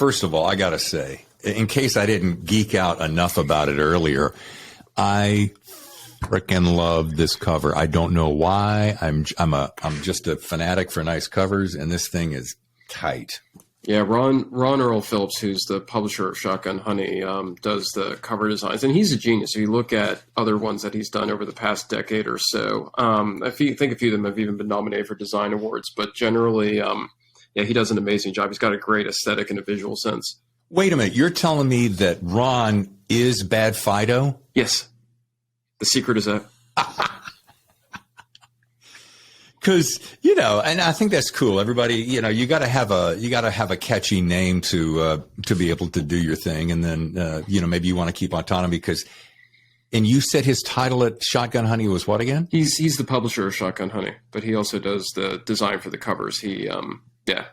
first of all, I got to say, in case I didn't geek out enough about it earlier, I freaking love this cover. I don't know why. I'm just a fanatic for nice covers, and this thing is tight. Yeah, Ron Earl Phillips, who's the publisher of Shotgun Honey, does the cover designs, and he's a genius. If you look at other ones that he's done over the past decade or so, I think a few of them have even been nominated for design awards. But generally, yeah, he does an amazing job. He's got a great aesthetic and a visual sense. Wait a minute, you're telling me that Ron is Bad Fido? Yes, the secret is that. Because, and I think that's cool. Everybody, you got to have a catchy name to be able to do your thing. And then, maybe you want to keep autonomy and you said his title at Shotgun Honey was what again? He's the publisher of Shotgun Honey, but he also does the design for the covers. Yeah.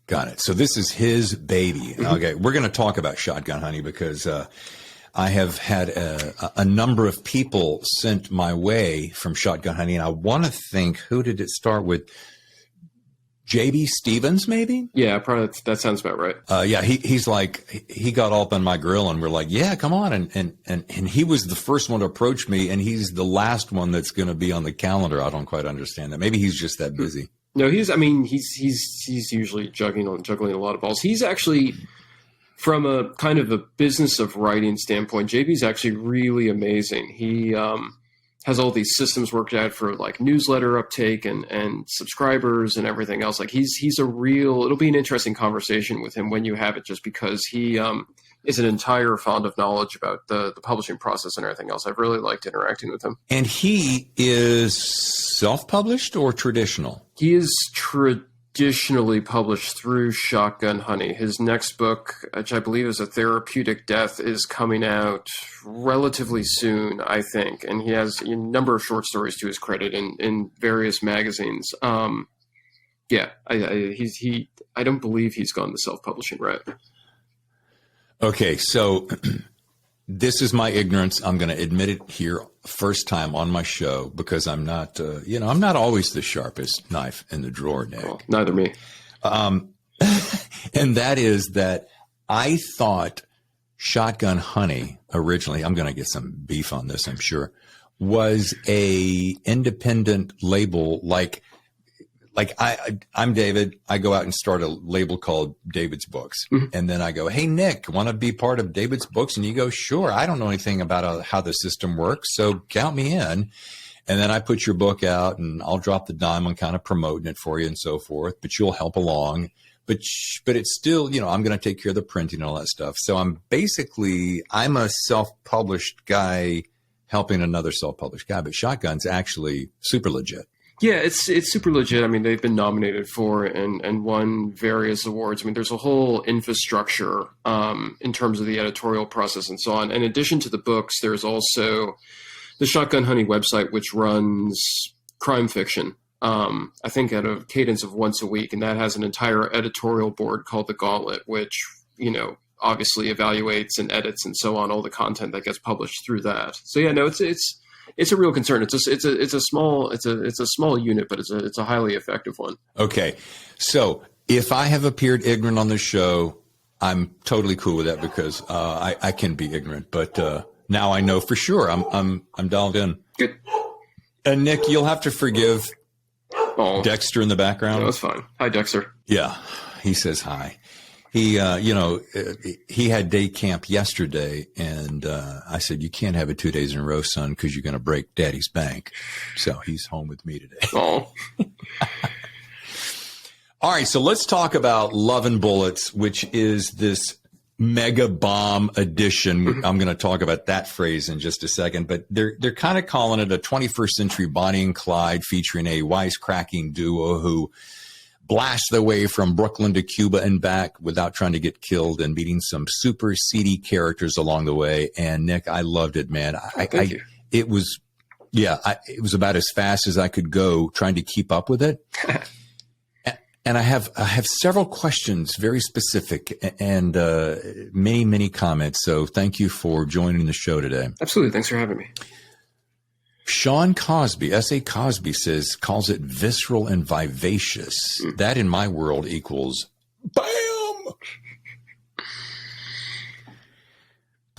Got it. So this is his baby. Mm-hmm. Okay. We're going to talk about Shotgun Honey because, I have had a number of people sent my way from Shotgun Honey, and I want to think, who did it start with? J.B. Stevens, maybe? Yeah, probably that sounds about right. Yeah, he's like, he got up on my grill, and we're like, yeah, come on, and he was the first one to approach me, and he's the last one that's going to be on the calendar. I don't quite understand that. Maybe he's just that busy. No, he's usually juggling a lot of balls. He's actually, from a kind of a business of writing standpoint, JB's actually really amazing. He has all these systems worked out for like newsletter uptake and subscribers and everything else. Like he's a real, it'll be an interesting conversation with him when you have it, just because he is an entire font of knowledge about the publishing process and everything else. I've really liked interacting with him. And he is self-published or traditional? He is traditionally published through Shotgun Honey. His next book, which I believe is A Therapeutic Death, is coming out relatively soon, I think. And he has a number of short stories to his credit in various magazines. Yeah, I don't believe he's gone the self-publishing route. Okay, so this is my ignorance. I'm going to admit it here first time on my show because I'm not, I'm not always the sharpest knife in the drawer, Nick. Well, neither me. And that is that I thought Shotgun Honey originally, I'm going to get some beef on this, I'm sure, was a independent label like I'm David. I go out and start a label called David's Books. Mm-hmm. And then I go, hey, Nick, want to be part of David's Books? And you go, sure. I don't know anything about how the system works, so count me in. And then I put your book out and I'll drop the dime on kind of promoting it for you and so forth, but you'll help along. But it's still, I'm going to take care of the printing and all that stuff. So I'm a self-published guy helping another self-published guy, but Shotgun's actually super legit. Yeah, it's super legit. I mean, they've been nominated for and won various awards. I mean, there's a whole infrastructure in terms of the editorial process and so on. In addition to the books, there's also the Shotgun Honey website, which runs crime fiction, I think at a cadence of once a week. And that has an entire editorial board called The Gauntlet, which, obviously evaluates and edits and so on, all the content that gets published through that. So yeah, no, it's a real concern. It's a small unit, but it's a highly effective one. Okay, so if I have appeared ignorant on this show, I'm totally cool with that because I can be ignorant. But now I know for sure. I'm dialed in. Good. And Nick, you'll have to forgive Dexter in the background. No, that's fine. Hi, Dexter. Yeah, he says hi. He, he had day camp yesterday, and I said, you can't have it 2 days in a row, son, because you're going to break Daddy's bank. So he's home with me today. Oh. All right, so let's talk about Love and Bullets, which is this Megabomb Edition. Mm-hmm. I'm going to talk about that phrase in just a second, but they're kind of calling it a 21st century Bonnie and Clyde featuring a wisecracking duo who blast their way from Brooklyn to Cuba and back without trying to get killed and meeting some super seedy characters along the way. And Nick, I loved it, man. Thank you. It was about as fast as I could go trying to keep up with it. And I have several questions, very specific, and many, many comments. So thank you for joining the show today. Absolutely. Thanks for having me. Sean Cosby, S.A. Cosby calls it visceral and vivacious. That in my world equals bam.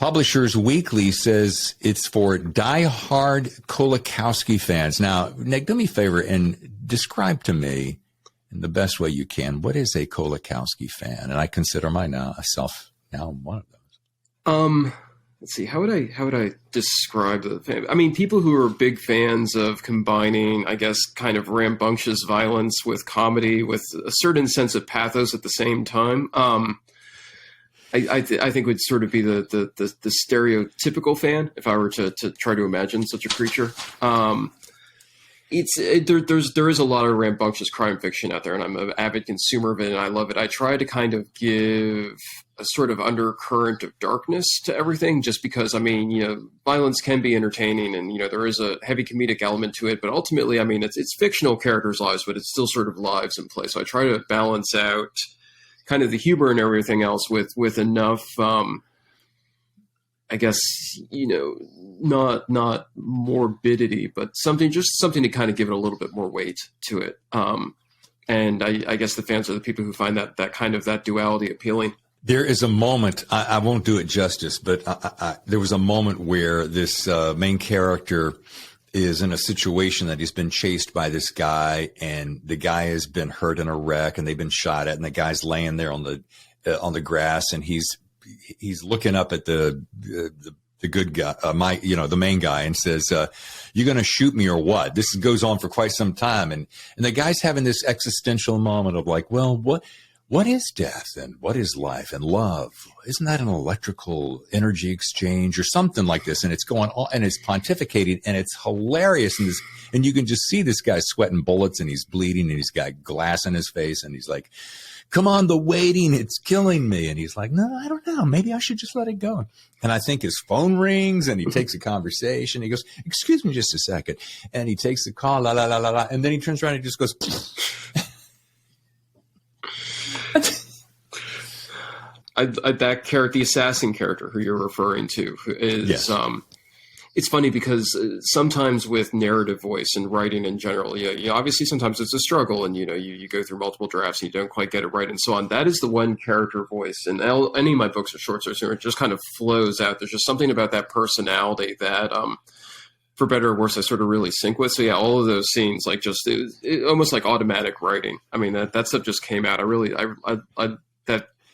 Publishers Weekly says it's for die-hard Kolakowski fans. Now, Nick, do me a favor and describe to me in the best way you can, what is a Kolakowski fan? And I consider myself now one of those. Let's see, how would I describe the fan? I mean, people who are big fans of combining, I guess, kind of rambunctious violence with comedy with a certain sense of pathos at the same time. I think would sort of be the stereotypical fan if I were to try to imagine such a creature. There is a lot of rambunctious crime fiction out there, and I'm an avid consumer of it, and I love it. I try to kind of give a sort of undercurrent of darkness to everything, just because, I mean, you know, violence can be entertaining, and, you know, there is a heavy comedic element to it, but ultimately, I mean, it's fictional characters' lives, but it's still sort of lives in play. So I try to balance out kind of the humor and everything else with enough, I guess, you know, not morbidity, but something to kind of give it a little bit more weight to it. And I guess the fans are the people who find that duality appealing. There is a moment, I won't do it justice, but there was a moment where this main character is in a situation that he's been chased by this guy, and the guy has been hurt in a wreck, and they've been shot at, and the guy's laying there on the grass, and he's looking up at the good guy, the main guy, and says, "You going to shoot me or what?" This goes on for quite some time, and the guy's having this existential moment of like, well, what is death and what is life and love? Isn't that an electrical energy exchange or something like this? And it's going on, and it's pontificating, and it's hilarious. And you can just see this guy sweating bullets, and he's bleeding, and he's got glass in his face, and he's like, "Come on, the waiting, it's killing me." And he's like, "No, I don't know. Maybe I should just let it go." And I think his phone rings, and he takes a conversation. He goes, "Excuse me just a second." And he takes the call, la, la, la, la, la. And then he turns around and just goes, that character, the assassin character who you're referring to, is, yes. It's funny because sometimes with narrative voice and writing in general, obviously sometimes it's a struggle, and, you go through multiple drafts and you don't quite get it right and so on. That is the one character voice, and any of my books or short stories, it just kind of flows out. There's just something about that personality that, for better or worse, I sort of really sync with. So yeah, all of those scenes, like just it almost like automatic writing. I mean, that stuff just came out.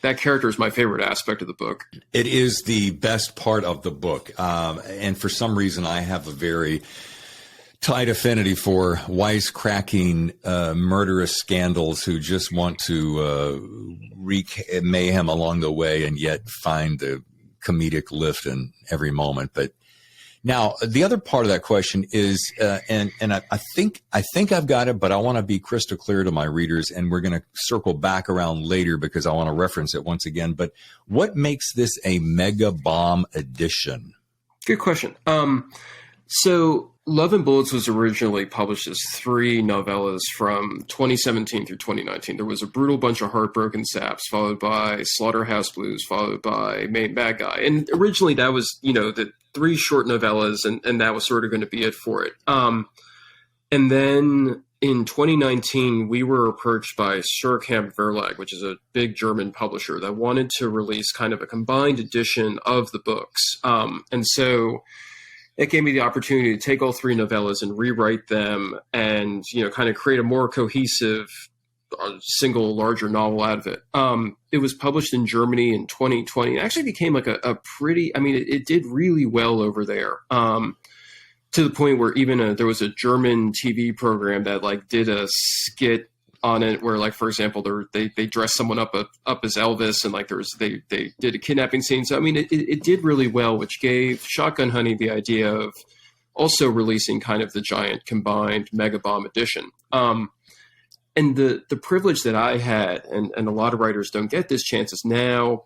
That character is my favorite aspect of the book. It is the best part of the book. And for some reason, I have a very tight affinity for wisecracking, murderous scandals who just want to wreak mayhem along the way and yet find the comedic lift in every moment. But now, the other part of that question is, and I think I've got it, but I want to be crystal clear to my readers, and we're going to circle back around later because I want to reference it once again. But what makes this a Megabomb edition? Good question. So Love and Bullets was originally published as 3 novellas from 2017 through 2019. There was A Brutal Bunch of Heartbroken Saps, followed by Slaughterhouse Blues, followed by Main Bad Guy. And originally that was, the 3 short novellas, and that was sort of going to be it for it. And then in 2019, we were approached by Suhrkamp Verlag, which is a big German publisher that wanted to release kind of a combined edition of the books. And so it gave me the opportunity to take all 3 novellas and rewrite them and, kind of create a more cohesive single larger novel out of it. It was published in Germany in 2020. It actually became like a pretty, it did really well over there. To the point where even there was a German TV program that like did a skit on it where, like, for example, they dressed someone up as Elvis, and like they did a kidnapping scene. So it did really well, which gave Shotgun Honey the idea of also releasing kind of the giant combined Megabomb edition. And the privilege that I had, and a lot of writers don't get this chance, is now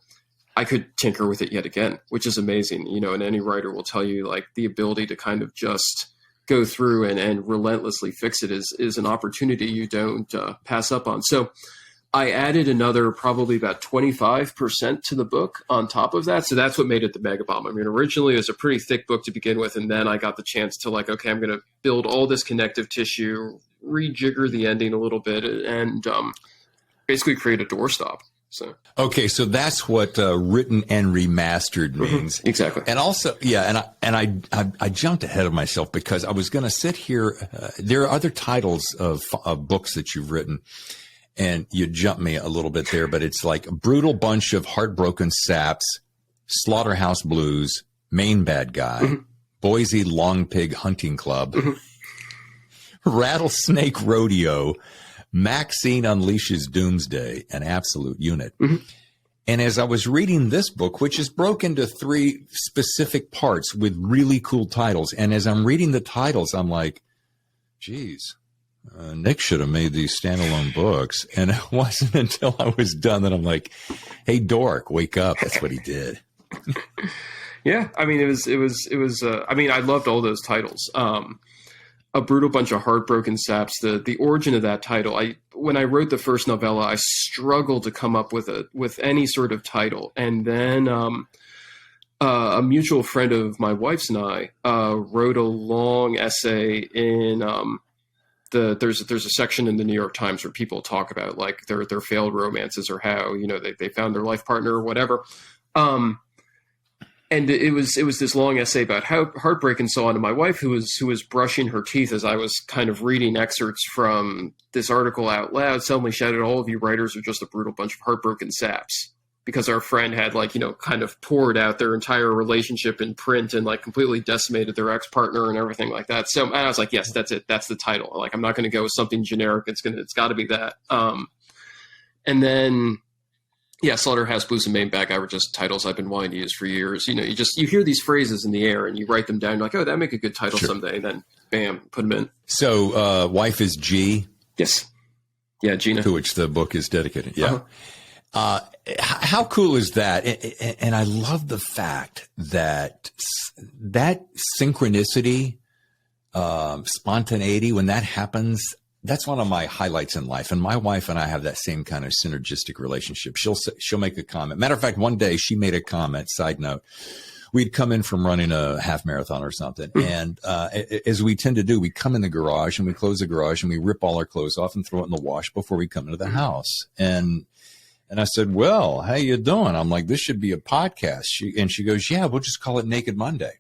I could tinker with it yet again, which is amazing. And any writer will tell you, like, the ability to kind of just go through and relentlessly fix it is an opportunity you don't pass up on. So I added another probably about 25% to the book on top of that. So that's what made it the Megabomb. Originally it was a pretty thick book to begin with, and then I got the chance to, like, okay, I'm going to build all this connective tissue, rejigger the ending a little bit, and basically create a doorstop. So okay, so that's what written and remastered means. exactly. And also, yeah, and I jumped ahead of myself because I was going to sit here. There are other titles of books that you've written, and you jumped me a little bit there, but it's like a brutal bunch of heartbroken saps, Slaughterhouse Blues, Main Bad Guy, Boise Long Pig Hunting Club, Rattlesnake Rodeo, Maxine Unleashes Doomsday, an Absolute Unit. And as I was reading this book, which is broken into 3 specific parts with really cool titles, and as I'm reading the titles, I'm like, geez, Nick should have made these standalone books. And it wasn't until I was done that I'm like, hey, dork, wake up. That's what he did. Yeah, I mean, it was. I mean, I loved all those titles. A brutal bunch of heartbroken saps. The origin of that title. When I wrote the first novella, I struggled to come up with any sort of title, and then a mutual friend of my wife's and I wrote a long essay in there's a section in the New York Times where people talk about like their failed romances or how they found their life partner or whatever. And it was this long essay about how heartbreaking so on. And my wife, who was brushing her teeth as I was kind of reading excerpts from this article out loud, suddenly shouted, "All of you writers are just a brutal bunch of heartbroken saps." Because our friend had kind of poured out their entire relationship in print and like completely decimated their ex-partner and everything like that. So I was like, yes, that's it. That's the title. Like, I'm not going to go with something generic. It's got to be that. And then, yeah, Slaughterhouse Blues and Main Bad Guy were just titles I've been wanting to use for years. You hear these phrases in the air and you write them down. You're like, oh, that'd make a good title someday. And then, bam, put them in. So, wife is G. Yes. Yeah, Gina. To which the book is dedicated. Yeah. How cool is that? And I love the fact that synchronicity, spontaneity, when that happens, that's one of my highlights in life. And my wife and I have that same kind of synergistic relationship. She'll make a comment. Matter of fact, one day she made a comment, side note. We'd come in from running a half marathon or something. And as we tend to do, we come in the garage and we close the garage and we rip all our clothes off and throw it in the wash before we come into the house. And I said, well, how you doing? I'm like, this should be a podcast. She goes, yeah, we'll just call it Naked Monday.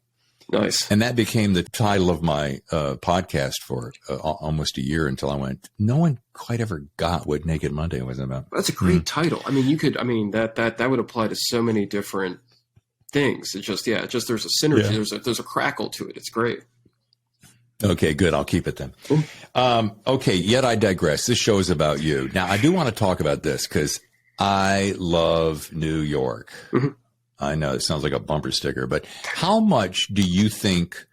Nice. And that became the title of my podcast for almost a year until I went, no one quite ever got what Naked Monday was about. That's a great title. I mean, that would apply to so many different things. It's just there's a synergy. Yeah. There's a crackle to it. It's great. Okay, good. I'll keep it then. Okay, yet I digress. This show is about you. Now, I do want to talk about this because I love New York. I know it sounds like a bumper sticker, but how much do you think,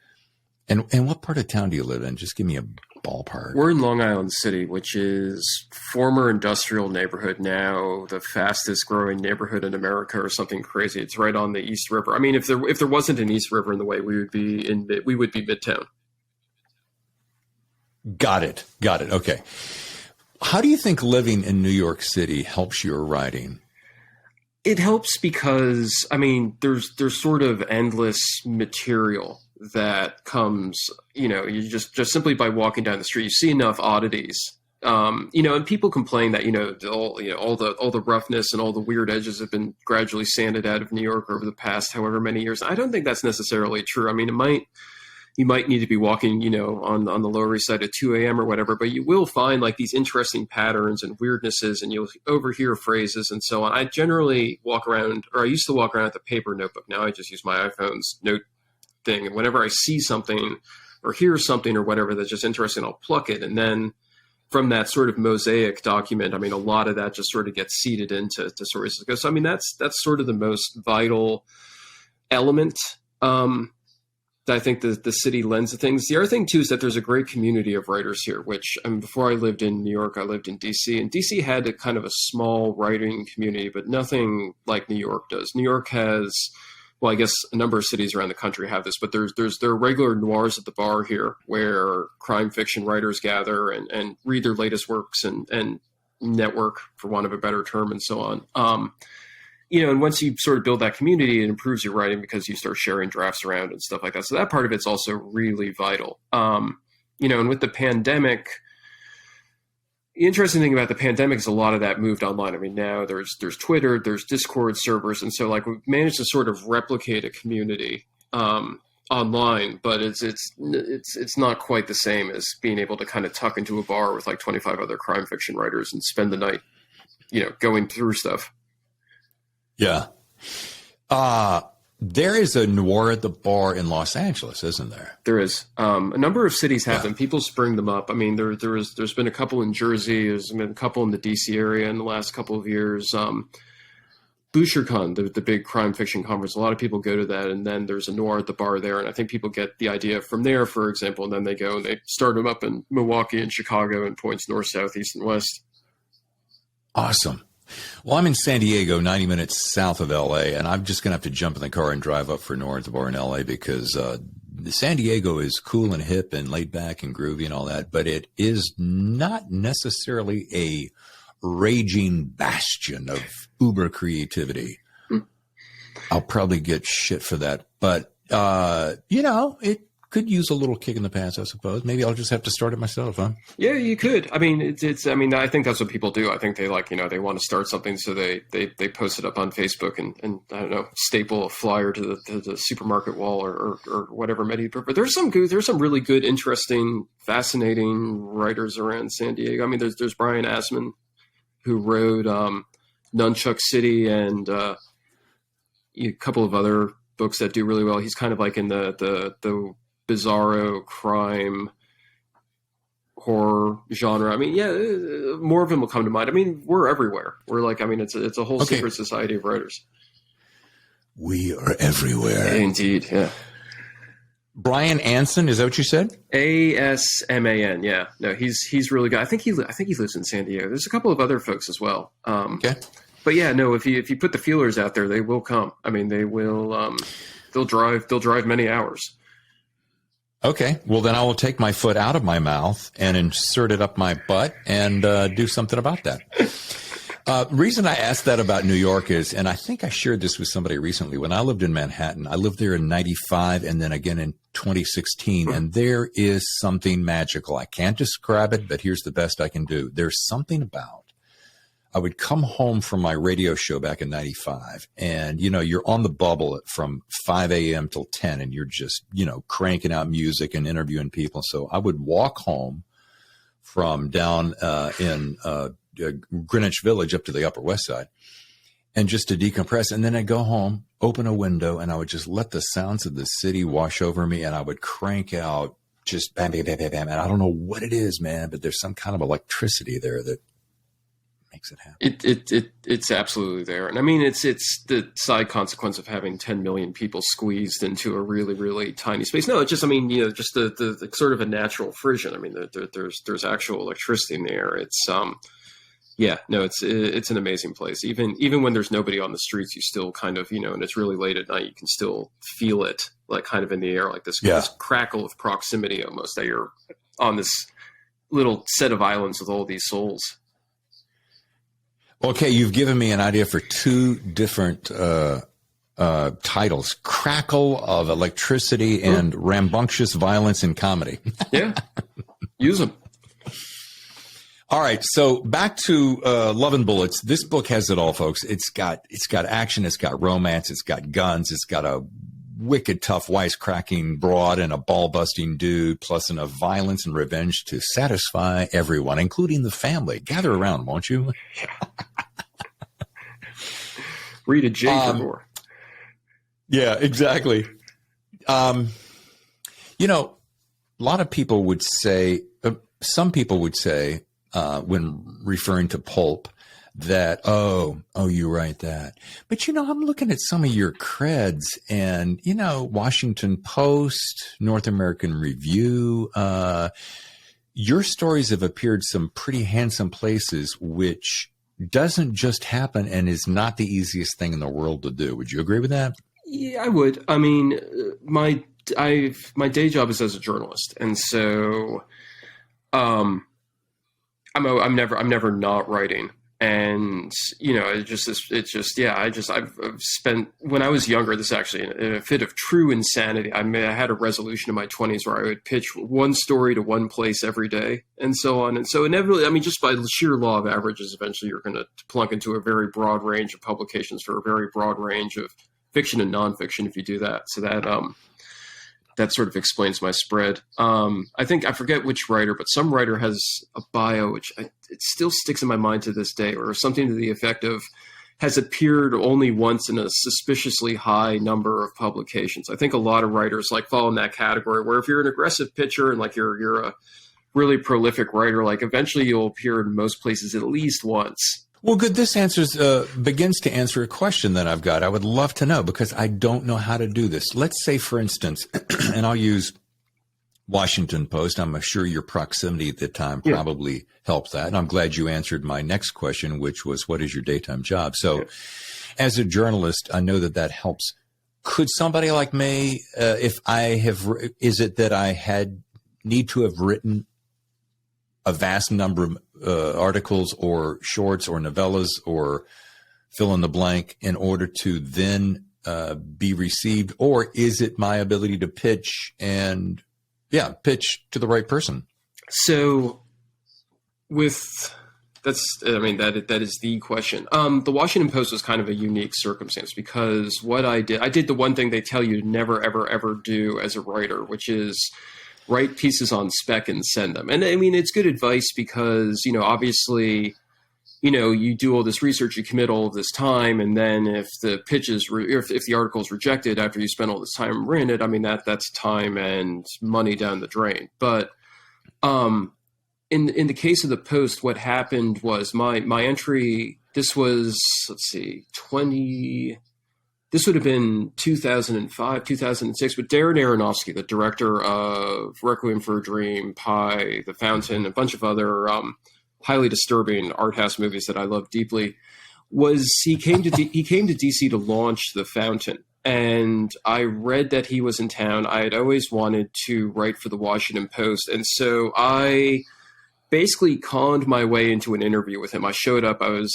and what part of town do you live in? Just give me a ballpark. We're in Long Island City, which is former industrial neighborhood, now the fastest growing neighborhood in America or something crazy. It's right on the East River. I mean, if there wasn't an East River in the way, we would be Midtown. Got it. Okay. How do you think living in New York City helps your writing? It helps because, I mean, there's sort of endless material that comes, you just simply by walking down the street, you see enough oddities, and people complain that, all the roughness and all the weird edges have been gradually sanded out of New York over the past however many years. I don't think that's necessarily true. I mean, you might need to be walking, on the Lower East Side at 2 a.m. or whatever, but you will find like these interesting patterns and weirdnesses, and you'll overhear phrases and so on. I generally walk around, or I used to walk around with a paper notebook. Now I just use my iPhone's note thing. And whenever I see something or hear something or whatever that's just interesting, I'll pluck it. And then from that sort of mosaic document, I mean, a lot of that just sort of gets seeded into stories. So, I mean, that's sort of the most vital element that I think the city lends to things. The other thing, too, is that there's a great community of writers here, which before I lived in New York, I lived in D.C. And D.C. had a kind of a small writing community, but nothing like New York does. New York has, well, I guess a number of cities around the country have this, but there are regular noirs at the bar here where crime fiction writers gather and read their latest works and network, for want of a better term, and so on. And once you sort of build that community, it improves your writing because you start sharing drafts around and stuff like that. So that part of it's also really vital. And with the pandemic, the interesting thing about the pandemic is a lot of that moved online. I mean, now there's Twitter, there's Discord servers, and so like we've managed to sort of replicate a community online, but it's not quite the same as being able to kind of tuck into a bar with like 25 other crime fiction writers and spend the night, going through stuff. Yeah. There is a noir at the bar in Los Angeles, isn't there? There is. A number of cities have them. People spring them up. I mean, there's been a couple in Jersey. There's been a couple in the DC area in the last couple of years. BoucherCon, the big crime fiction conference, a lot of people go to that, and then there's a noir at the bar there, and I think people get the idea from there, for example, and then they go and they start them up in Milwaukee and Chicago and points north, south, east, and west. Awesome. Well, I'm in San Diego, 90 minutes south of LA, and I'm just going to have to jump in the car and drive up for noir at the bar in LA because San Diego is cool and hip and laid back and groovy and all that, but it is not necessarily a raging bastion of uber creativity. I'll probably get shit for that, but it could use a little kick in the pants, I suppose. Maybe I'll just have to start it myself, huh? Yeah, you could. I mean, I think that's what people do. I think they they want to start something, so they post it up on Facebook and I don't know, staple a flyer to the supermarket wall or whatever. But there's some really good, interesting, fascinating writers around San Diego. I mean, there's Brian Asman, who wrote Nunchuck City and a couple of other books that do really well. He's kind of like in the bizarro crime horror genre. I mean, yeah, more of them will come to mind. I mean, we're everywhere. It's a whole secret society of writers. We are everywhere. Indeed, yeah. Brian Anson, is that what you said? Asman, yeah. No, he's really good. I think he lives in San Diego. There's a couple of other folks as well. Okay. But yeah, no, if you put the feelers out there, they will come. I mean, they will. They'll drive many hours. Okay. Well, then I will take my foot out of my mouth and insert it up my butt and do something about that. Reason I asked that about New York is, and I think I shared this with somebody recently, when I lived in Manhattan, I lived there in 95 and then again in 2016, and there is something magical. I can't describe it, but here's the best I can do. There's something about, I would come home from my radio show back in 95 and, you're on the bubble from 5 a.m. till 10 and you're just, cranking out music and interviewing people. So I would walk home from down in Greenwich Village up to the Upper West Side and just to decompress. And then I'd go home, open a window, and I would just let the sounds of the city wash over me. And I would crank out just bam, bam, bam, bam, bam. And I don't know what it is, man, but there's some kind of electricity there that makes it happen. It's absolutely there. And I mean, it's the side consequence of having 10 million people squeezed into a really, really tiny space. No, it's just, just the sort of a natural frisson. I mean, there's actual electricity in the air. It's, it's an amazing place. Even when there's nobody on the streets, you still kind of, and it's really late at night, you can still feel it like kind of in the air, like this crackle of proximity almost, that you're on this little set of islands with all these souls. Okay, you've given me an idea for two different titles: Crackle of Electricity and Rambunctious Violence in Comedy. Yeah, use them. All right, so back to Love and Bullets. This book has it all, folks. It's got action, it's got romance, it's got guns, it's got a wicked tough wisecracking broad and a ball-busting dude, plus enough violence and revenge to satisfy everyone, including the family. Gather around, won't you? Read a J for more. Yeah, exactly. A lot of people would say, some people would say, when referring to pulp, that, oh, you write that. But, I'm looking at some of your creds and, Washington Post, North American Review, your stories have appeared some pretty handsome places, which doesn't just happen and is not the easiest thing in the world to do. Would you agree with that? Yeah, I would. I mean, my day job is as a journalist. And so, I'm never not writing. And, I've spent, when I was younger, this actually in a fit of true insanity. I had a resolution in my 20s where I would pitch one story to one place every day and so on. And so inevitably, I mean, just by the sheer law of averages, eventually you're going to plunk into a very broad range of publications for a very broad range of fiction and nonfiction if you do that. So that sort of explains my spread. I think, I forget which writer, but some writer has a bio, it still sticks in my mind to this day, or something to the effect of has appeared only once in a suspiciously high number of publications. I think a lot of writers like fall in that category where if you're an aggressive pitcher and like you're a really prolific writer, like eventually you'll appear in most places at least once. Well, good. This begins to answer a question that I've got. I would love to know because I don't know how to do this. Let's say, for instance, and I'll use Washington Post. I'm sure your proximity at the time probably helped that. And I'm glad you answered my next question, which was, what is your daytime job? So as a journalist, I know that helps. Could somebody like me, is it that I need to have written a vast number of articles or shorts or novellas or fill in the blank in order to then be received? Or is it my ability to pitch to the right person? So that is the question. The Washington Post was kind of a unique circumstance because what I did the one thing they tell you to never, ever, ever do as a writer, which is write pieces on spec and send them. And I mean, it's good advice because, obviously, you do all this research, you commit all of this time. And then if the if the article is rejected after you spend all this time writing it, I mean, that's time and money down the drain. But, in the case of the Post, what happened was my entry, this was, this would have been 2005, 2006, but Darren Aronofsky, the director of Requiem for a Dream, Pi, The Fountain, a bunch of other highly disturbing art house movies that I love deeply, he came to DC to launch The Fountain. And I read that he was in town. I had always wanted to write for the Washington Post. And so I basically conned my way into an interview with him. I showed up. I'm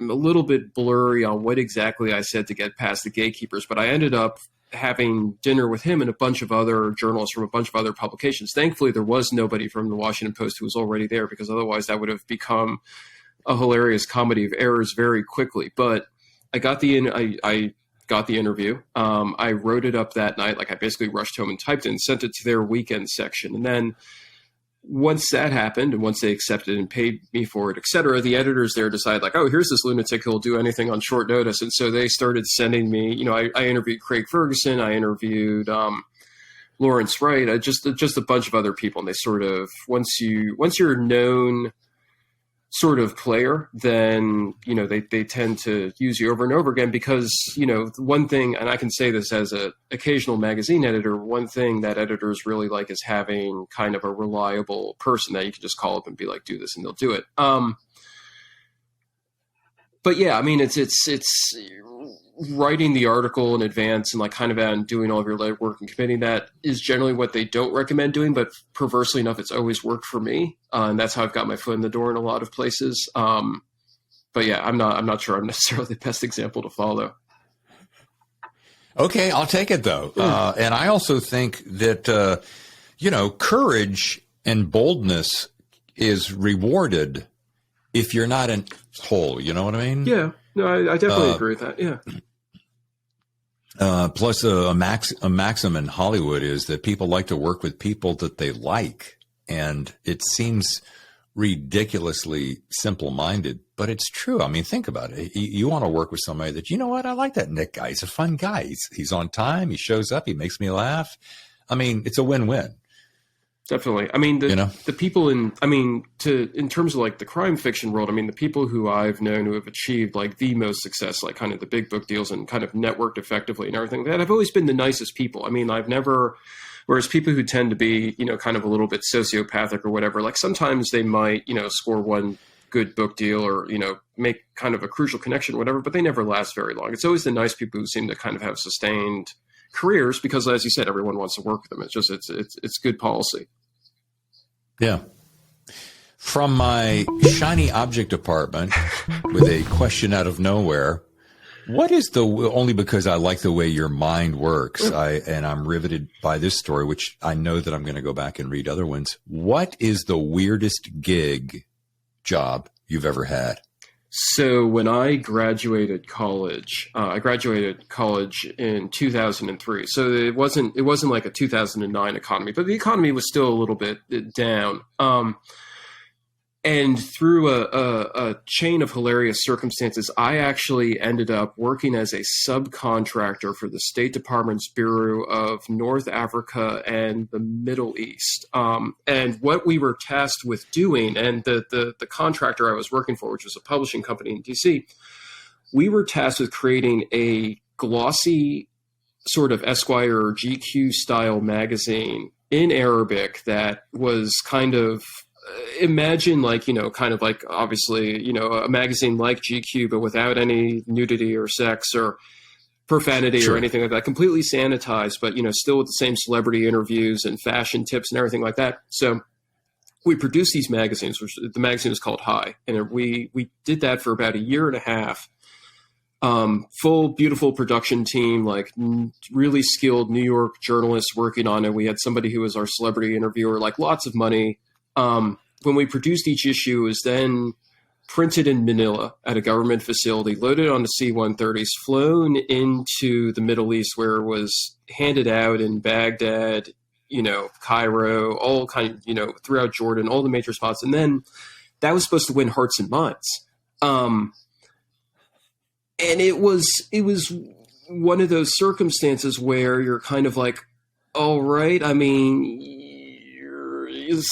a little bit blurry on what exactly I said to get past the gatekeepers, but I ended up having dinner with him and a bunch of other journalists from a bunch of other publications. Thankfully, there was nobody from the Washington Post who was already there, because otherwise that would have become a hilarious comedy of errors very quickly. But I got the interview. I wrote it up that night. Like, I basically rushed home and typed it and sent it to their weekend section. And then once that happened, and once they accepted and paid me for it, et cetera, the editors there decided, like, oh, here's this lunatic who'll do anything on short notice. And so they started sending me, I interviewed Craig Ferguson, I interviewed Lawrence Wright, just a bunch of other people. And they sort of, once you're a known sort of player, then, they tend to use you over and over again, because, one thing, and I can say this as an occasional magazine editor, one thing that editors really like is having kind of a reliable person that you can just call up and be like, do this, and they'll do it. But yeah, I mean, it's writing the article in advance and like kind of and doing all of your legwork and committing that is generally what they don't recommend doing. But perversely enough, it's always worked for me. And that's how I've got my foot in the door in a lot of places. But yeah, I'm not sure I'm necessarily the best example to follow. Okay, I'll take it though. And I also think that, courage and boldness is rewarded if you're not in hole. You know what I mean? Yeah, no, I definitely agree with that. Yeah. Plus, a maxim in Hollywood is that people like to work with people that they like. And it seems ridiculously simple-minded, but it's true. I mean, think about it. You want to work with somebody that, I like that Nick guy. He's a fun guy. He's on time. He shows up. He makes me laugh. I mean, it's a win-win. Definitely. I mean, the people in terms of like the crime fiction world, I mean, the people who I've known who have achieved like the most success, like kind of the big book deals and kind of networked effectively and everything, that have always been the nicest people. I mean, whereas people who tend to be, kind of a little bit sociopathic or whatever, like sometimes they might, score one good book deal or, make kind of a crucial connection or whatever, but they never last very long. It's always the nice people who seem to kind of have sustained careers because, as you said, everyone wants to work with them. It's just, it's good policy. Yeah. From my shiny object department with a question out of nowhere, what is only because I like the way your mind works, and I'm riveted by this story, which I know that I'm going to go back and read other ones. What is the weirdest job you've ever had? So when I graduated college in 2003. So it wasn't like a 2009 economy, but the economy was still a little bit down. And through a chain of hilarious circumstances, I actually ended up working as a subcontractor for the State Department's Bureau of North Africa and the Middle East. And what we were tasked with doing, and the contractor I was working for, which was a publishing company in DC, we were tasked with creating a glossy sort of Esquire or GQ style magazine in Arabic that was kind of, imagine like, kind of like obviously, a magazine like GQ, but without any nudity or sex or profanity or anything like that, completely sanitized, but, still with the same celebrity interviews and fashion tips and everything like that. So we produced these magazines, which the magazine was called High. And we did that for about a year and a half. Full, beautiful production team, like really skilled New York journalists working on it. We had somebody who was our celebrity interviewer, like lots of money. When we produced each issue, it was then printed in Manila at a government facility, loaded onto C-130s, flown into the Middle East, where it was handed out in Baghdad, Cairo, all kind of, throughout Jordan, all the major spots. And then that was supposed to win hearts and minds. And it was one of those circumstances where you're kind of like, all right, I mean,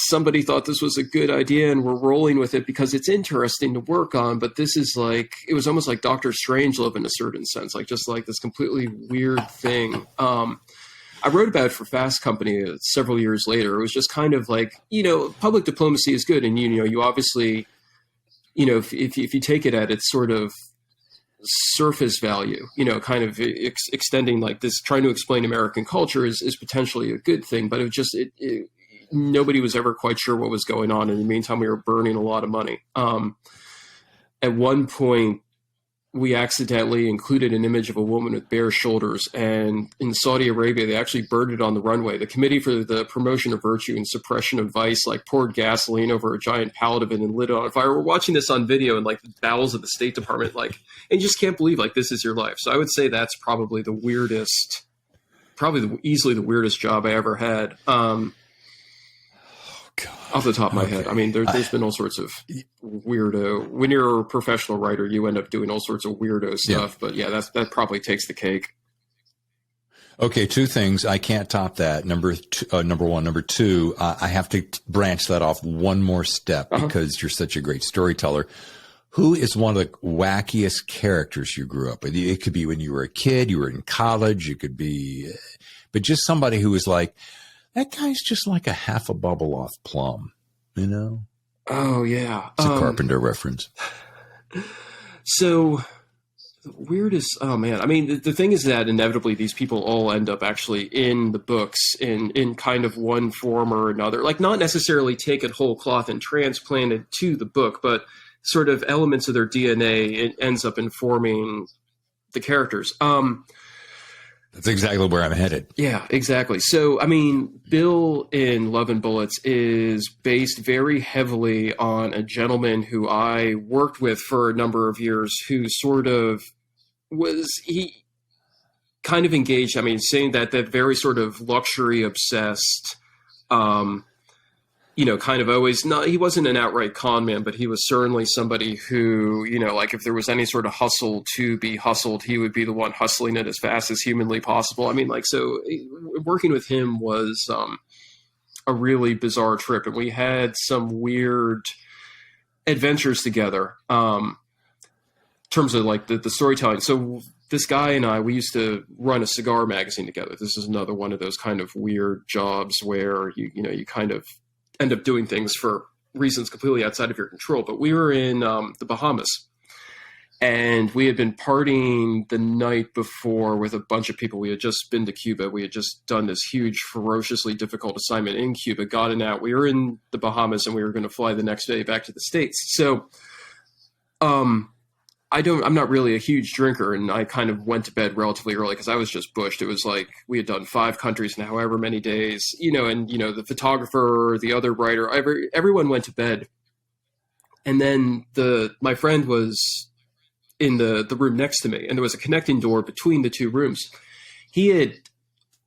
somebody thought this was a good idea and we're rolling with it because it's interesting to work on, but this is like, it was almost like Dr. Strangelove in a certain sense, like just like this completely weird thing. I wrote about it for Fast Company several years later. It was just kind of like, public diplomacy is good. And, you obviously, if you take it at its sort of surface value, kind of extending like this, trying to explain American culture is potentially a good thing, but nobody was ever quite sure what was going on. In the meantime, we were burning a lot of money. At one point, we accidentally included an image of a woman with bare shoulders, and in Saudi Arabia, they actually burned it on the runway. The Committee for the Promotion of Virtue and Suppression of Vice poured gasoline over a giant pallet of it and lit it on fire. We're watching this on video in the bowels of the State Department, and you just can't believe this is your life. So I would say that's probably the weirdest, easily the weirdest job I ever had. Off the top of my head. I mean, there's been all sorts of weirdo. When you're a professional writer, you end up doing all sorts of weirdo stuff. Yeah. But yeah, that probably takes the cake. Okay, two things. I can't top that. Number one. Number two, I have to branch that off one more step because you're such a great storyteller. Who is one of the wackiest characters you grew up with? It could be when you were a kid, you were in college, it could be, but just somebody who was like, that guy's just like a half a bubble off plum, Oh, yeah. It's a Carpenter reference. So the weirdest, oh, man. I mean, the thing is that inevitably these people all end up actually in the books in kind of one form or another. Like not necessarily taken whole cloth and transplanted to the book, but sort of elements of their DNA, it ends up informing the characters. That's exactly where I'm headed. Yeah, exactly. So, I mean, Bill in Love and Bullets is based very heavily on a gentleman who I worked with for a number of years who sort of he kind of engaged, I mean, saying that very sort of luxury obsessed, kind of always he wasn't an outright con man, but he was certainly somebody who, if there was any sort of hustle to be hustled, he would be the one hustling it as fast as humanly possible. I mean, so working with him was a really bizarre trip. And we had some weird adventures together in terms of the storytelling. So this guy and I, we used to run a cigar magazine together. This is another one of those kind of weird jobs where you kind of end up doing things for reasons completely outside of your control. But we were in the Bahamas, And we had been partying the night before with a bunch of people. We had just been to Cuba. We had just done this huge, ferociously difficult assignment in Cuba, gotten out. We were in the Bahamas and we were going to fly the next day back to the States. So, I'm not really a huge drinker, and I kind of went to bed relatively early because I was just bushed. It was like we had done 5 countries in however many days, and the photographer, the other writer, everyone went to bed. And then my friend was in the room next to me, and there was a connecting door between the 2 rooms. He had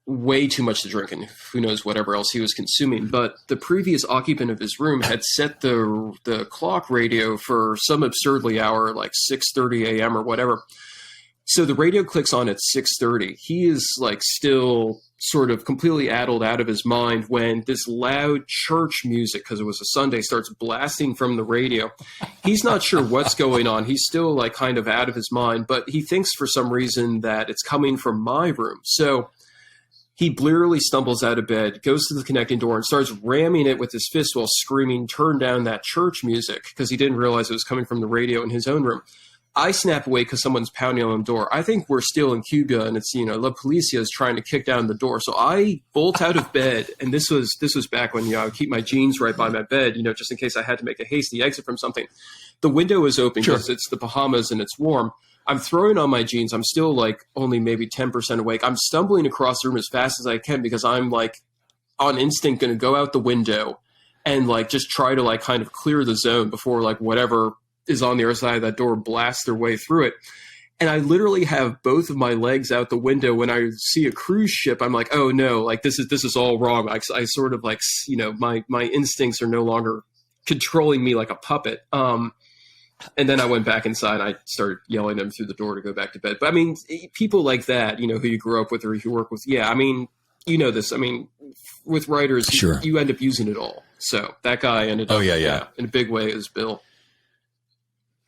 way too much to drink, and who knows whatever else he was consuming. But the previous occupant of his room had set the clock radio for some absurdly hour, like 6:30 a.m. or whatever. So the radio clicks on at 6:30. He is like still sort of completely addled out of his mind when this loud church music, because it was a Sunday, starts blasting from the radio. He's not sure what's going on. He's still like kind of out of his mind, but he thinks for some reason that it's coming from my room. So he blearily stumbles out of bed, goes to the connecting door, and starts ramming it with his fist while screaming, "Turn down that church music," because he didn't realize it was coming from the radio in his own room. I snap away because someone's pounding on the door. I think we're still in Cuba, and it's La Policia is trying to kick down the door. So I bolt out of bed, and this was back when I would keep my jeans right by my bed, just in case I had to make a hasty exit from something. The window is open because it's the Bahamas and it's warm. I'm throwing on my jeans. I'm still like only maybe 10% awake. I'm stumbling across the room as fast as I can because I'm like on instinct going to go out the window and like just try to like kind of clear the zone before like whatever is on the other side of that door blasts their way through it. And I literally have both of my legs out the window. When I see a cruise ship, I'm like, oh no, like this is all wrong. I sort of like, my instincts are no longer controlling me like a puppet. And then I went back inside. I started yelling at him through the door to go back to bed. But I mean, people like that, who you grew up with or who you work with. Yeah. I mean, this, I mean, with writers, sure, you end up using it all. So that guy ended up, in a big way is Bill.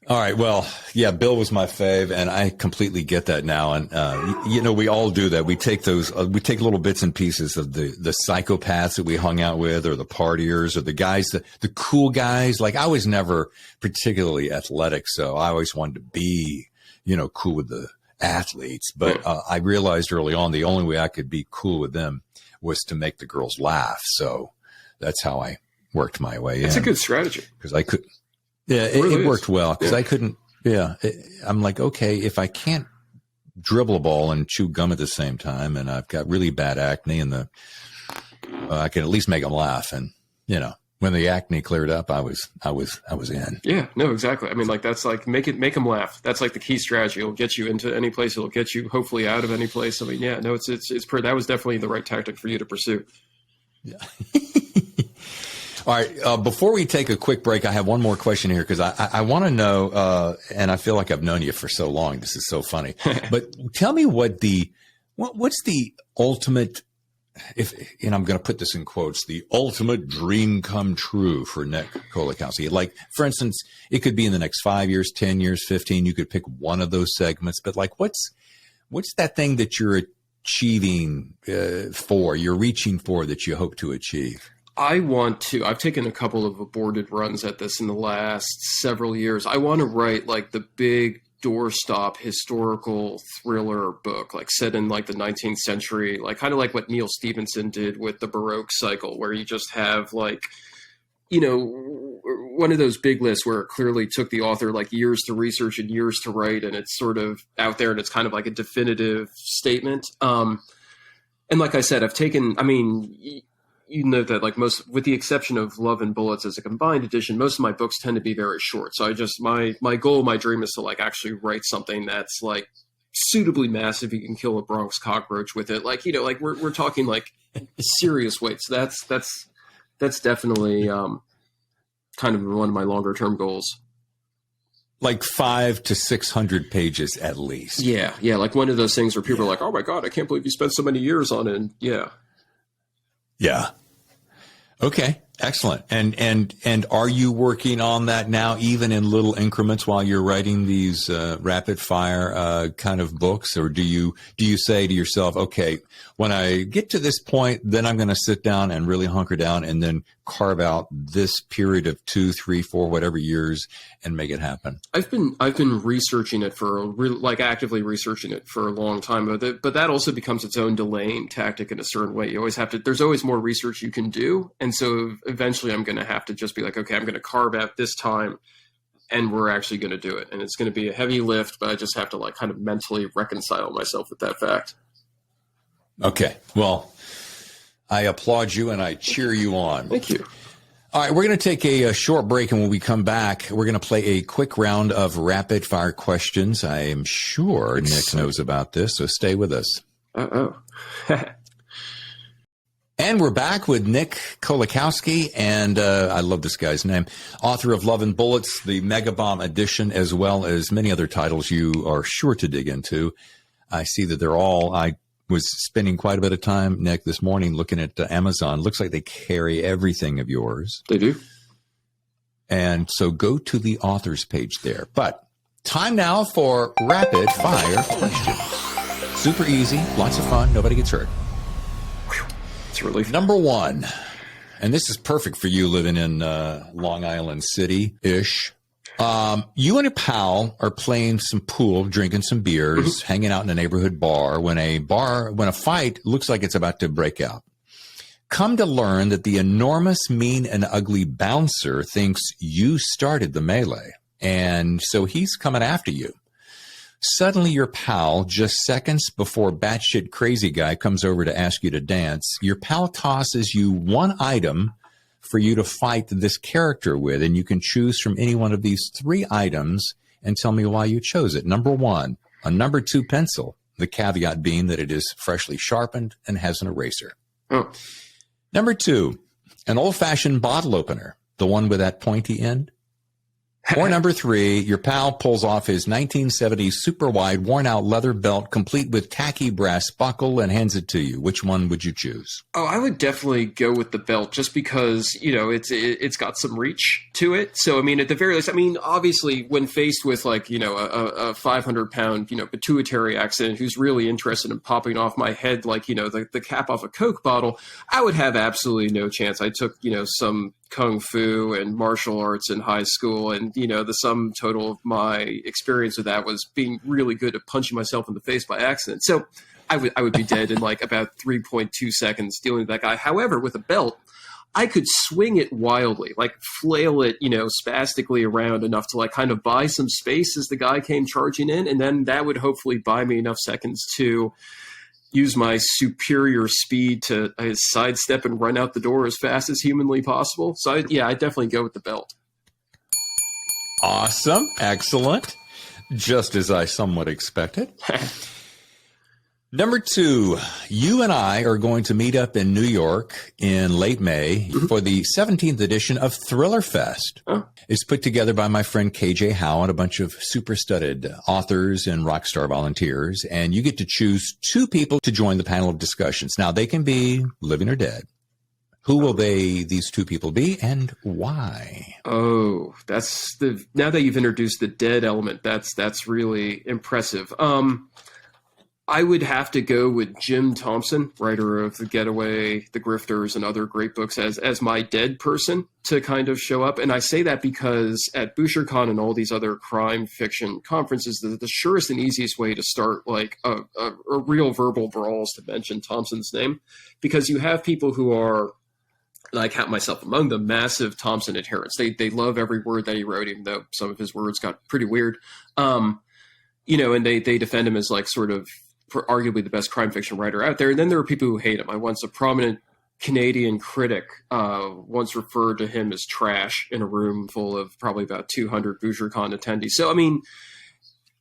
All right. Well, yeah, Bill was my fave, and I completely get that now. And, we all do that. We take we take little bits and pieces of the psychopaths that we hung out with, or the partiers, or the guys, the cool guys. Like, I was never particularly athletic, so I always wanted to be, cool with the athletes. But I realized early on the only way I could be cool with them was to make the girls laugh. So that's how I worked my way in. That's a good strategy. Because I could. Yeah, it worked well because I couldn't. Yeah, I'm like, okay, if I can't dribble a ball and chew gum at the same time, and I've got really bad acne, and I can at least make them laugh. And when the acne cleared up, I was in. Yeah, no, exactly. I mean, like that's like make them laugh. That's like the key strategy. It'll get you into any place. It'll get you hopefully out of any place. I mean, yeah, no, it's that was definitely the right tactic for you to pursue. Yeah. All right. Before we take a quick break, I have one more question here because I want to know, and I feel like I've known you for so long. This is so funny. But tell me what's the ultimate, and I'm going to put this in quotes, the ultimate dream come true for Nick Kolakowski. Like, for instance, it could be in the next 5 years, 10 years, 15. You could pick one of those segments. But like, what's that thing that you're achieving you're reaching for that you hope to achieve? I've taken a couple of aborted runs at this in the last several years. I want to write like the big doorstop historical thriller book, like set in like the 19th century, like kind of like what Neil Stephenson did with the Baroque cycle, where you just have like, one of those big lists where it clearly took the author like years to research and years to write. And it's sort of out there and it's kind of like a definitive statement. And like I said, that like most, with the exception of Love and Bullets as a combined edition, most of my books tend to be very short. So my goal, my dream is to like actually write something that's like suitably massive. You can kill a Bronx cockroach with it. Like, like we're talking like serious weights. That's definitely kind of one of my longer term goals. Like 500 to 600 pages at least. Yeah. Yeah. Like one of those things where people are like, oh my God, I can't believe you spent so many years on it. And yeah. Yeah. Okay. Excellent. And are you working on that now, even in little increments while you're writing these rapid fire kind of books, or do you say to yourself, okay, when I get to this point, then I'm going to sit down and really hunker down and then carve out this period of 2, 3, 4, whatever years and make it happen? I've been researching it actively researching it for a long time, but that also becomes its own delaying tactic in a certain way. You always have to. There's always more research you can do, and so eventually I'm going to have to just be like, okay, I'm going to carve out this time, and we're actually going to do it, and it's going to be a heavy lift, but I just have to like kind of mentally reconcile myself with that fact. Okay, well, I applaud you and I cheer you on. Thank you. All right, we're going to take a short break, and when we come back, we're going to play a quick round of rapid-fire questions. I am sure Nick knows about this, so stay with us. Uh-oh. And we're back with Nick Kolakowski, and I love this guy's name, author of Love and Bullets, the Megabomb Edition, as well as many other titles you are sure to dig into. I see that they're all... I was spending quite a bit of time, Nick, this morning looking at Amazon. Looks like they carry everything of yours. They do. And so go to the author's page there. But time now for rapid fire questions. Super easy, lots of fun, nobody gets hurt. Whew. It's a relief. Number 1, and this is perfect for you living in Long Island City-ish. You and a pal are playing some pool, drinking some beers, hanging out in a neighborhood bar when a fight looks like it's about to break out. Come to learn that the enormous, mean, and ugly bouncer thinks you started the melee, and so he's coming after you. Suddenly, your pal, just seconds before batshit crazy guy comes over to ask you to dance, your pal tosses you one item for you to fight this character with, and you can choose from any one of these 3 items and tell me why you chose it. Number 1, a number 2 pencil, the caveat being that it is freshly sharpened and has an eraser. Oh. Number 2, an old-fashioned bottle opener, the one with that pointy end. Or number 3, your pal pulls off his 1970s super wide worn out leather belt complete with tacky brass buckle and hands it to you. Which one would you choose? Oh, I would definitely go with the belt just because, it's got some reach to it. So, I mean, at the very least, obviously when faced with like, a 500-pound, pituitary accident who's really interested in popping off my head, like, the cap off a Coke bottle, I would have absolutely no chance. I took, some kung fu and martial arts in high school, and the sum total of my experience with that was being really good at punching myself in the face by accident. So I would be dead in like about 3.2 seconds dealing with that guy. However, with a belt, I could swing it wildly, like flail it, spastically around enough to like kind of buy some space as the guy came charging in, and then that would hopefully buy me enough seconds to use my superior speed to sidestep and run out the door as fast as humanly possible. So, I'd definitely go with the belt. Awesome. Excellent. Just as I somewhat expected. Number 2, you and I are going to meet up in New York in late May for the 17th edition of Thriller Fest. Oh. It's put together by my friend KJ Howe and a bunch of super studded authors and rock star volunteers, and you get to choose 2 people to join the panel of discussions. Now, they can be living or dead. Who will these 2 people be, and why? Oh, now that you've introduced the dead element, that's really impressive. I would have to go with Jim Thompson, writer of The Getaway, The Grifters, and other great books, as my dead person to kind of show up. And I say that because at BoucherCon and all these other crime fiction conferences, the surest and easiest way to start like a real verbal brawl is to mention Thompson's name, because you have people who are, and I count myself among them, massive Thompson adherents. They love every word that he wrote, even though some of his words got pretty weird. And they defend him as like sort of arguably the best crime fiction writer out there. And then there are people who hate him. A prominent Canadian critic once referred to him as trash in a room full of probably about 200 BoucherCon attendees. So,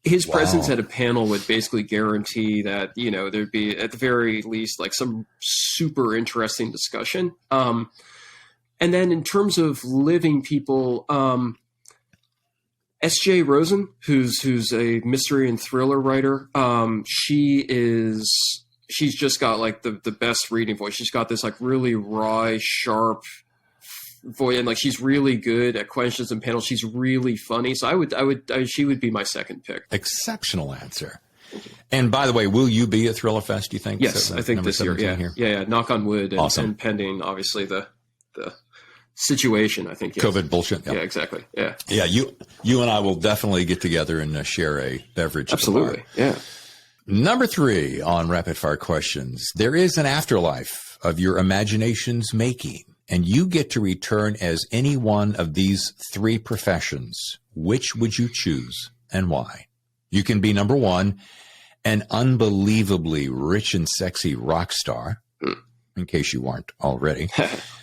his presence at a panel would basically guarantee that, there'd be at the very least like some super interesting discussion. And then in terms of living people, S.J. Rosen, who's a mystery and thriller writer, she's just got like the best reading voice. She's got this like really wry, sharp voice, and like she's really good at questions and panels. She's really funny. So she would be my second pick. Exceptional answer. And by the way, will you be at Thriller Fest, do you think? Yes, I think this year. Yeah. Knock on wood, and, awesome. And pending, obviously, the situation, I think. Yes. COVID bullshit. Yeah, exactly. Yeah. Yeah. You and I will definitely get together and share a beverage. Absolutely. Yeah. Number 3 on rapid fire questions. There is an afterlife of your imagination's making, and you get to return as any one of these 3 professions. Which would you choose and why? You can be number 1, an unbelievably rich and sexy rock star, in case you weren't already.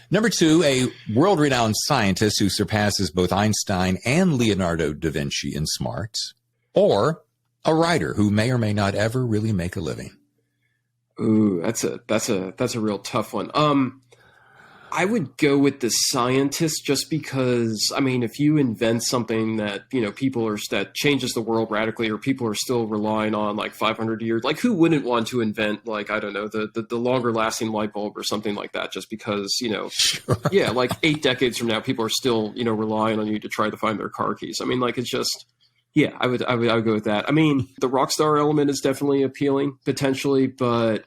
Number 2, a world-renowned scientist who surpasses both Einstein and Leonardo da Vinci in smarts, or a writer who may or may not ever really make a living. Ooh, that's a real tough one. I would go with the scientist just because, I mean, if you invent something that, that changes the world radically, or people are still relying on like 500 years, like who wouldn't want to invent, like, I don't know, the longer lasting light bulb or something like that, just because, Sure. Yeah, like 8 decades from now, people are still, relying on you to try to find their car keys. I mean, like, it's just, yeah, I would go with that. I mean, the rock star element is definitely appealing potentially, but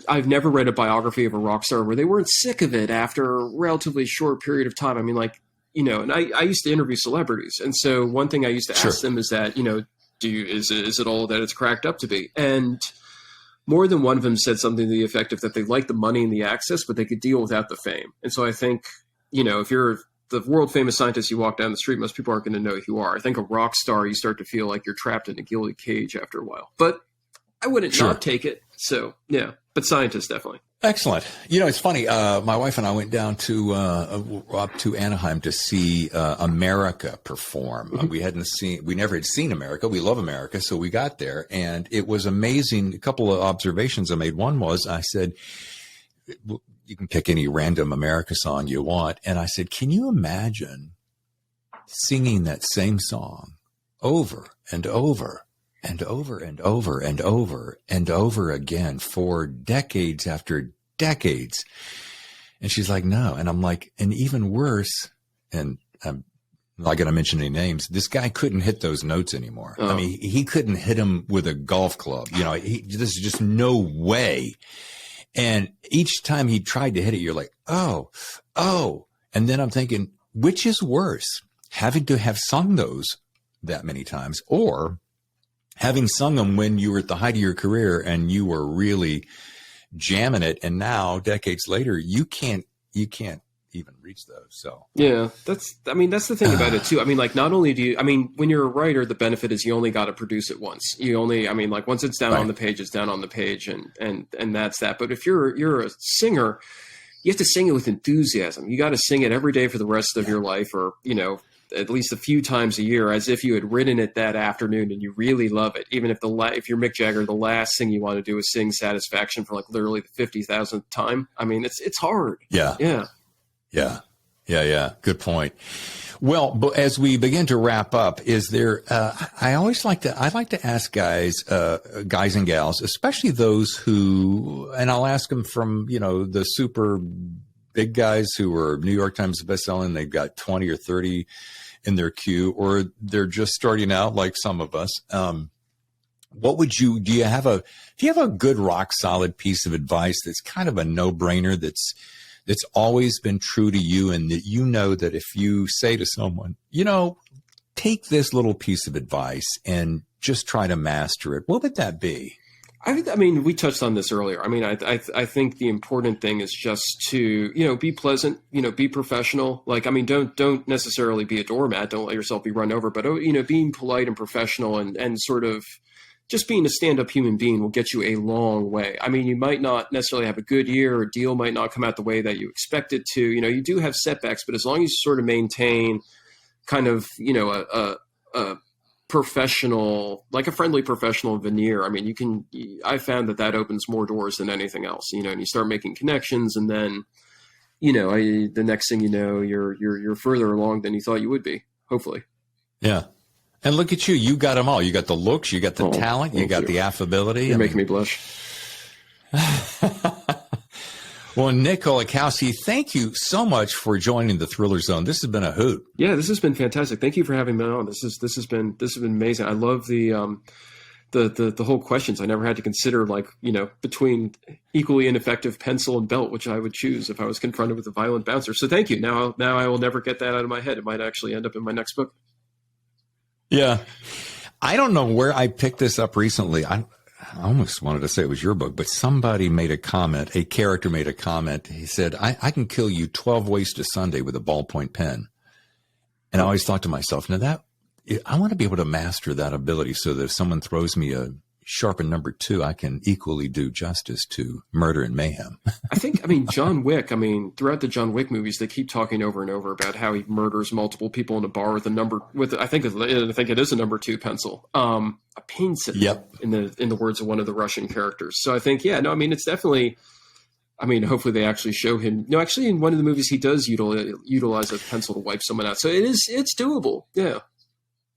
I've never read a biography of a rock star where they weren't sick of it after a relatively short period of time. I mean, like, and I used to interview celebrities. And so one thing I used to ask them is that, is it all that it's cracked up to be? And more than one of them said something to the effect of that they like the money and the access, but they could deal without the fame. And so I think, if you're the world famous scientist, you walk down the street, most people aren't going to know who you are. I think a rock star, you start to feel like you're trapped in a gilded cage after a while, but I wouldn't not take it. So yeah, but scientist definitely. Excellent. It's funny. My wife and I went down to up to Anaheim to see America perform. Mm-hmm. We never had seen America. We love America, so we got there, and it was amazing. A couple of observations I made. One was I said, you can pick any random America song you want, and I said, can you imagine singing that same song over and over and over and over and over and over again for decades after decades? And she's like, no. And I'm like, and even worse, and I'm not going to mention any names, this guy couldn't hit those notes anymore. I mean, he couldn't hit them with a golf club. There's just no way. And each time he tried to hit it, you're like, oh. And then I'm thinking, which is worse, having to have sung those that many times, or having sung them when you were at the height of your career and you were really jamming it, and now decades later you can't even reach those. So yeah, that's the thing about it too. I mean, like, not only do you, I mean, when you're a writer, the benefit is you only got to produce it once. Once it's down on the page, it's down on the page, and that's that. But if you're a singer, you have to sing it with enthusiasm. You got to sing it every day for the rest of your life, or at least a few times a year, as if you had written it that afternoon and you really love it. Even if if you're Mick Jagger, the last thing you want to do is sing Satisfaction for like literally the 50,000th time. I mean, it's hard. Yeah. Good point. Well, but as we begin to wrap up, is there? I like to ask guys and gals, especially those who, and I'll ask them from the super big guys who are New York Times bestselling, they've got 20 or 30 in their queue, or they're just starting out like some of us. What would do you have a good rock solid piece of advice that's kind of a no-brainer, that's always been true to you, and that that if you say to someone, take this little piece of advice and just try to master it, what would that be? I mean, we touched on this earlier. I mean, I think the important thing is just to, be pleasant, be professional. Like, I mean, don't necessarily be a doormat. Don't let yourself be run over, but, being polite and professional and sort of just being a stand-up human being will get you a long way. I mean, you might not necessarily have a good year, or a deal might not come out the way that you expect it to. You do have setbacks, but as long as you sort of maintain kind of, a professional, like a friendly professional veneer. I mean, I found that opens more doors than anything else, and you start making connections, and then, the next thing you know, you're further along than you thought you would be, hopefully. Yeah. And look at you. You got them all. You got the looks, you got the talent, you got the affability. You're making me blush. Well, Nick Kolakowski, thank you so much for joining the Thriller Zone. This has been a hoot. Yeah, this has been fantastic. Thank you for having me on. This has been amazing. I love the the whole questions. I never had to consider, like, between equally ineffective pencil and belt, which I would choose if I was confronted with a violent bouncer. So thank you. Now I will never get that out of my head. It might actually end up in my next book. Yeah. I don't know where I picked this up recently. I almost wanted to say it was your book, but somebody made a comment, a character made a comment. He said, I can kill you 12 ways to Sunday with a ballpoint pen. And I always thought to myself, now I want to be able to master that ability so that if someone throws me a sharpened number 2, I can equally do justice to murder and mayhem. John Wick, throughout the John Wick movies, they keep talking over and over about how he murders multiple people in a bar with I think it is a number 2 pencil. A pencil. Yep. In the words of one of the Russian characters. So I think, it's definitely, hopefully they actually show him. No, actually in one of the movies he does utilize a pencil to wipe someone out. So it's doable. Yeah.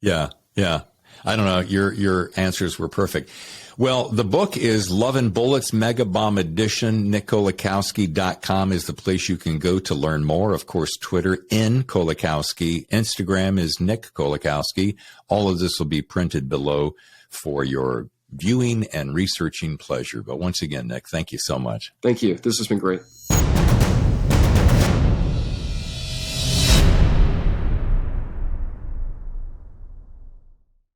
Yeah. Yeah. I don't know. Your answers were perfect. Well, the book is Love and Bullets, Megabomb Edition. NickKolakowski.com is the place you can go to learn more. Of course, Twitter, Kolakowski. Instagram is Nick Kolakowski. All of this will be printed below for your viewing and researching pleasure. But once again, Nick, thank you so much. Thank you. This has been great.